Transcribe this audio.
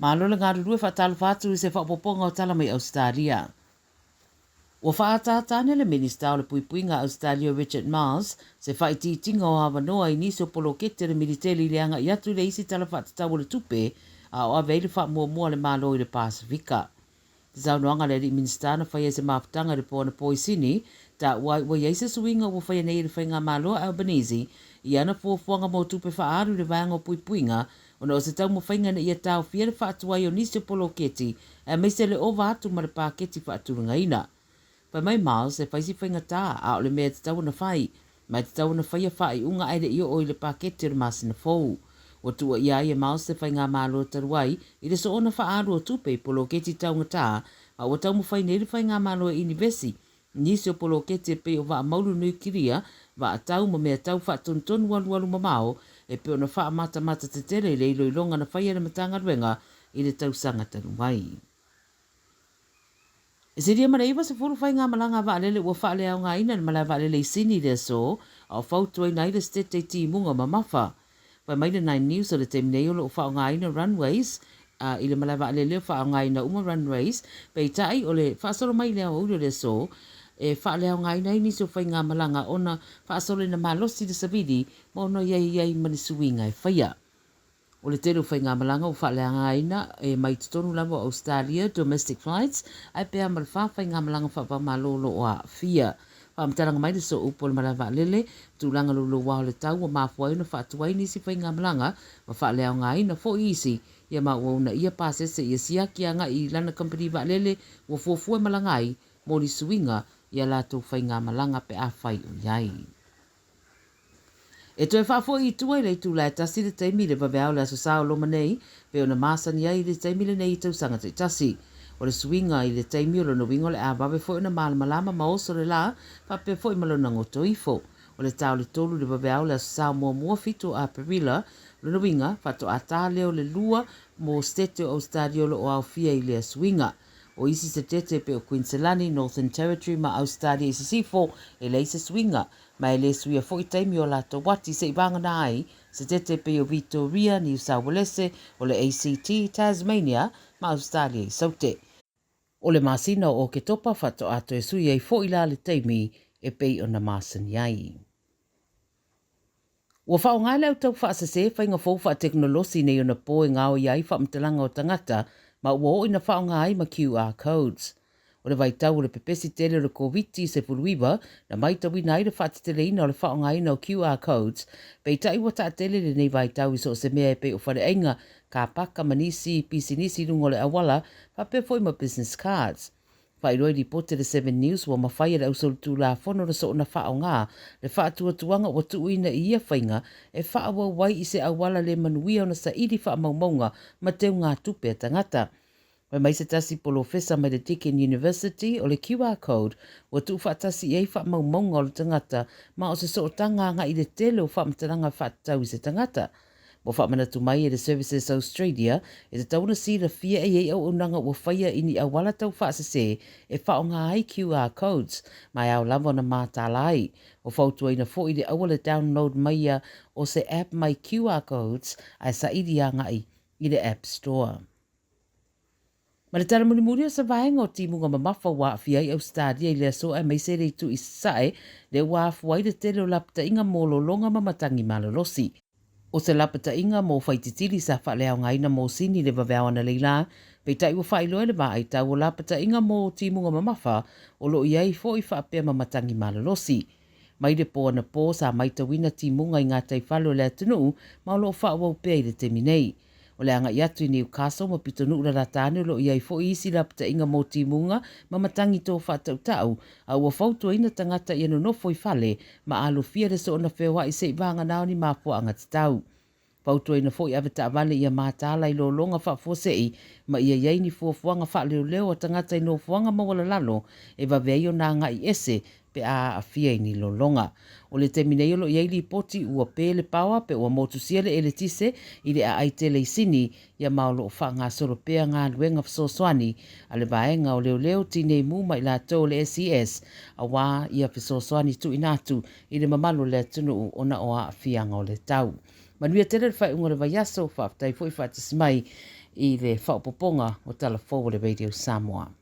Malo le ngāru rue whatala whātu I se whapoponga o tala mai Ausetalia. Ua whaatātane le minista o le puipuinga Ausetalia Richard Mars se whaititinga o Havanoa I nisi o polokete le militeri le anga I atu le isi tala whatatau le tupe a o aveile wha mua le malo I le Pasifika. Te saunoanga le ri minista na whaia se maputanga le pōna poisini ta ua iaise suinga ua whaia nei le whainga malo a Albanese I ana fuafuanga mo tupe whaaru le vanga o puipuinga ona o se tau mo whainga na ia tau fia le whaatuai o nisi o poloketi e meise le ova atu ma le pāketi whaaturunga ina. Pa mai Miles e whaisi whainga tā a o le mea te tau na whai, mai te tau na whaia whai unga aere I o le pāketi o le Masina Fou. O tua ia e Miles te whainga malo taruai I le so ona whaaru o tupe poloketi tau ngatā a o tau mo whaine le whainga malo e inivesi nisi o poloketi e pe o wa maulu nui kiria wa a tau ma mea tau whaatontonu walu mamao e pe ona wha mata te tere le ilo ilonga na whaia na matanga ruenga I le tau sanga taruai. E se ria maraiwa se furu whainga malanga wa alele ua wha lea o ngā ina na malai wa alele I sini le so au whautua I naile stete ti munga mamafa. Wai maile 9 News o le teminei o lo wha o ngā ina runways I le malai wa alele o wha o ngā ina uma runways pe I tai o le whaasoro mai lea o le so e whaalea o ngā ina I nisi o whainga malanga ona whaasoro na malosi de savidi ma ono iai manisuinga e whaia. O le tero whainga malanga o whaalea ngā ina e mai tutonu lamo Australia domestic flights APR ma le whainga malanga whapa malolo o a fia. Whaamtaranga mai le so upo le malawa lele tūlanga lulu wao le tau o mafuai na whaatuai nisi whainga malanga ma whaalea o ngā ina fo isi ia ma uauna ia pāsese ia siaki anga I lana company wa lele o fuafua malangai mo li suinga ia lato whainga malanga pe a whai o iai. E toi whaafo I tua I le tu lai tasi le teimi le waweao le aso sao loma nei pe o na masani ai le teimi le nei tau sanga te tasi. O le suinga I le teimi o le wingo le a wawe fo ina malama maoso le la whape fo I malona ngoto ifo. O le tau le tolu le waweao le aso sao mua fito a perila le winga whato a tā leo le lua mo stete o stadio lo o au fia I le suinga. O isi se tete pe o Queenslandi, Northern Territory ma Australia I se sifo e le se swinga, ma e le suia fo I taimi o lato wati se ibanga na ai, se tete pe o Victoria, New South Wales, o le ACT, Tasmania ma Australia I saute. O le masina o ke topa fato ato e suia I fo I la le taimi e pe o na masani ai. Ua whao ngai leo tau wha se whainga fōwha teknolosi nei o na pō e ngāo iai wha mtalanga o tangata, ma ua o ina whao ngai ma QR codes. O le vai tau o le pepesi tele o le COVID se furuiwa, na mai tau ina i le whatitele ina o le whao ngai na o QR codes, pei tai ua ta tele le nei vai tau iso se mea e pe o whare ainga, ka paka manisi, pisinisi rungo le awala, pa pe foi ma business cards. Whairoi ripote le 7 News wa mawhai le ausol tū la whono na so na whao ngā, le whaatua tuanga wa tuuina I ia whainga, e whaawa wai I se awala le manuia o na sa iri wha maumaunga ma teo ngā tupe tangata. Wai mai se tasi polofesa mai le Deakin University o le QR code, wa tu whaatasi ei wha maumaunga o le tangata, ma o se so tanga ngā I le tele o wha mtaranga whaatau I se tangata. Mo whaamanatu mai e le Services Australia, e te tauna sira fia e au unanga ua whaia ini awala tau whaasase e whao ngā ai QR codes, mai au lava na mātālai. O whautua ina fo I le awala download mai o se app mai QR codes ai sa iri a ngai I le App Store. Ma le tala mulimuri o sa vaenga o timunga mamafa wa fia I Australia I le aso ai mai se reitu I sae le wa afuai le tele o lapta inga mololonga mamatangi malolosi. O se lapata inga mo whaititili sa whalea o ngaina mo sini le waweao ana leila, pei tai ua whailoa le maa I tau o lapata inga mo timunga mamafa o lo iai fo I whaapea mamatangi malolosi. Mai le po ana po sa maita wina timunga I ngā tai whalo le atunu, ma o lo whaawau pea I le teminei. O le anga iatu I Newcastle ma pitonu ura ratane o lo iai fo isi lapata inga mo timunga mamatangi tō whaatau tau, a ua whautua ina tangata I anonofo I whale, ma alo fia le so ona whewa I se ibanga nao ni mapua anga tau. Pautua ina fo I aveta avale ia mātala I lo longa whaafosei, ma ia iei ni fuafuanga wha leo leo a tangata I no fuanga mawala lalo, e wawei o nā ngai ese, pe a fia ni lo longa. O le teminei lo iei li poti ua pele pawa pe ua motusia le ele tise, I le a aitele I sini, ia maolo o wha ngā soro pea ngā luenga whasoswani, a le vaenga o leo leo tine mu mai la tō le SES, a wā ia whasoswani tu inatu, I le mamalo le tunu o na o a fianga o le tau. Manuia tere le whai unga le vaiaso, whaaftai fwoi whaatas mai, i le whaopoponga o Tala Fou o le Radio Samoa.